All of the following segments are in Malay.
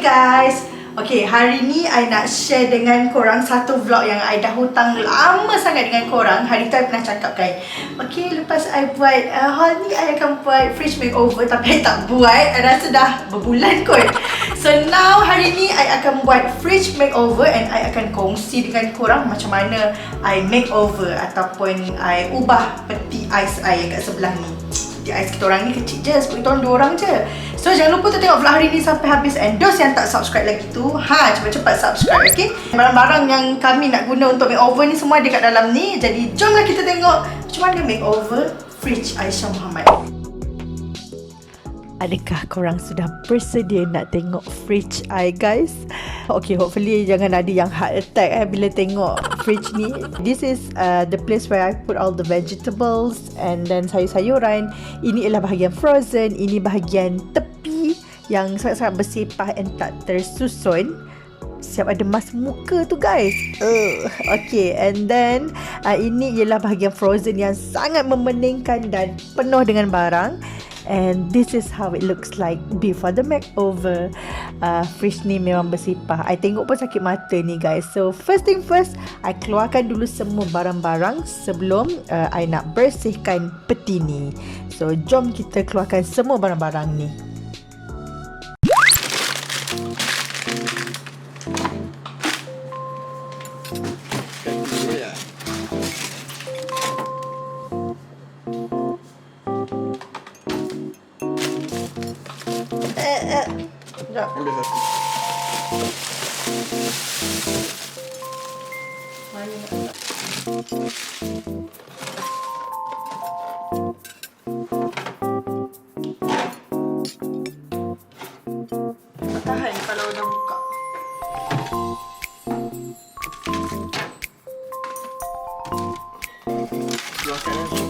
guys. Okay, hari ni I nak share dengan korang satu vlog yang I dah hutang lama sangat dengan korang. Hari tu I pernah cakap kan, okay, lepas I buat haul ni, I akan buat fridge makeover. Tapi I tak buat, I rasa dah berbulan kot. So now, hari ni I akan buat fridge makeover and I akan kongsi dengan korang macam mana I makeover ataupun I ubah peti ais I yang kat sebelah ni. Peti ais kita orang ni kecil je, sebab kita orang 2 orang je. So jangan lupa tu tengok vlog hari ni sampai habis. And those yang tak subscribe lagi tu, cepat-cepat subscribe, okay? Barang-barang yang kami nak guna untuk makeover ni semua dekat dalam ni. Jadi jomlah kita tengok macam mana makeover fridge aishamohd. Adakah korang sudah bersedia nak tengok fridge I, guys? Okay, hopefully jangan ada yang heart attack bila tengok fridge ni. This is the place where I put all the vegetables and then sayur-sayuran. Ini ialah bahagian frozen. Ini bahagian tepi yang sangat-sangat bersepah and tak tersusun. Siap ada mas muka tu, guys. Okay, and then ini ialah bahagian frozen yang sangat memeningkan dan penuh dengan barang. And this is how it looks like before the makeover. Fridge ni memang bersepah. I tengok pun sakit mata ni, guys. So first thing first, I keluarkan dulu semua barang-barang sebelum I nak bersihkan peti ni. So jom kita keluarkan semua barang-barang ni. Sekejap. Mana nak letak? Tahan kalau dah buka. Keluarkan lagi.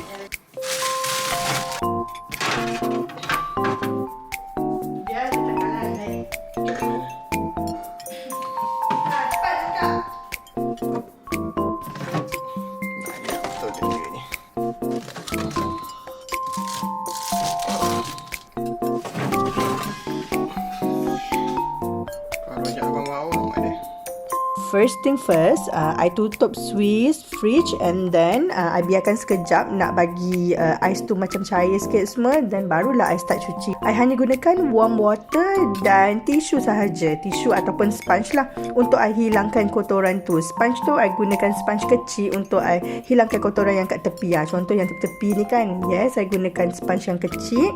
First thing first, I tutup Swiss fridge and then I biarkan sekejap nak bagi ais tu macam cair sikit semua, dan barulah I start cuci. I hanya gunakan warm water dan tisu sahaja, tisu ataupun sponge lah untuk I hilangkan kotoran tu. Sponge tu I gunakan sponge kecil untuk I hilangkan kotoran yang kat tepi. Contoh yang tepi-tepi ni kan, yes, I gunakan sponge yang kecil.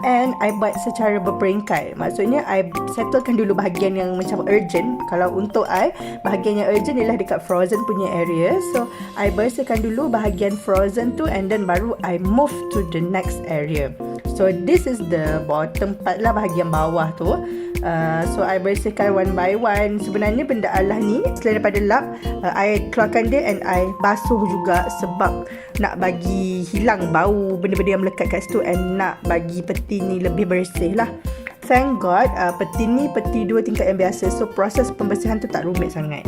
And I buat secara berperingkat. Maksudnya I settlekan dulu bahagian yang macam urgent. Kalau untuk I, bahagian yang urgent ialah dekat frozen punya area. So I bersihkan dulu bahagian frozen tu, and then baru I move to the next area. So this is the bottom part lah, bahagian bawah tu. So I bersihkan one by one. Sebenarnya benda Allah ni, selain daripada lap, I keluarkan dia and I basuh juga sebab nak bagi hilang bau benda-benda yang melekat kat situ and nak bagi peti ni lebih bersih lah. Thank God, peti ni peti 2 tingkat yang biasa. So proses pembersihan tu tak rumit sangat.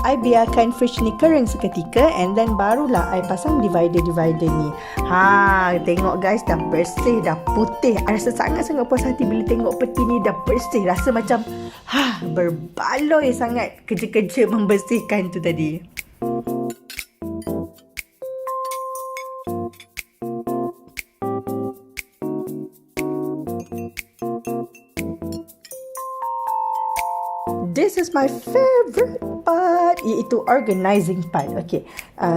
I biarkan fridge ni kering seketika and then barulah I pasang divider-divider ni. Tengok guys, dah bersih, dah putih. I rasa sangat-sangat puas hati bila tengok peti ni dah bersih. Rasa macam berbaloi sangat kerja-kerja membersihkan tu tadi. This is my favorite part, iaitu organizing part. Okay,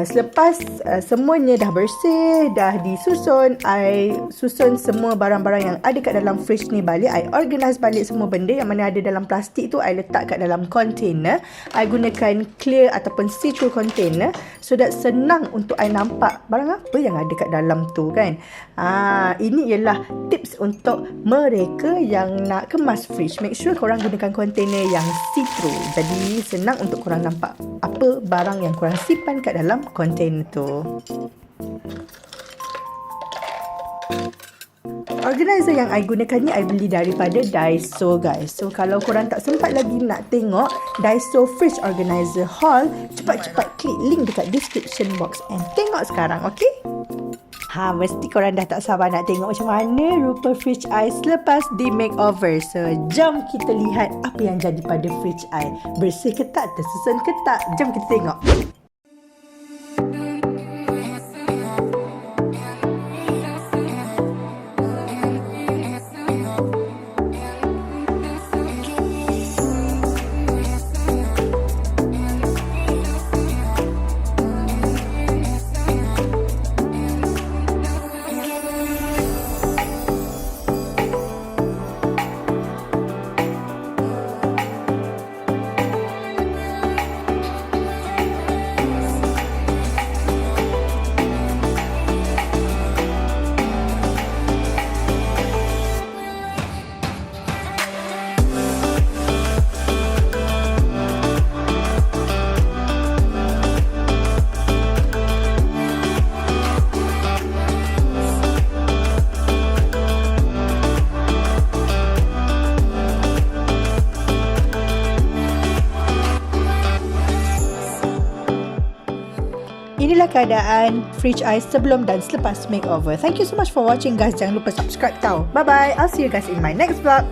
selepas semuanya dah bersih, dah disusun, I susun semua barang-barang yang ada kat dalam fridge ni balik. I organize balik semua benda yang mana ada dalam plastik tu, I letak kat dalam container. I gunakan clear ataupun see-through container so that senang untuk I nampak barang apa yang ada kat dalam tu kan. Ini ialah tips untuk mereka yang nak kemas fridge. Make sure korang gunakan container yang see-through, jadi senang untuk korang nampak apa barang yang korang simpan kat dalam container tu. Organizer yang I gunakan ni I beli daripada Daiso guys. So kalau korang tak sempat lagi nak tengok Daiso fridge organizer haul, cepat-cepat klik link dekat description box and tengok sekarang, okay? Mesti korang dah tak sabar nak tengok macam mana rupa fridge I selepas di makeover. So jom kita lihat apa yang jadi pada fridge I. Bersih ke tak? Tersusun ke tak? Jom kita tengok. Inilah keadaan fridge I sebelum dan selepas makeover. Thank you so much for watching guys. Jangan lupa subscribe tau. Bye bye. I'll see you guys in my next vlog.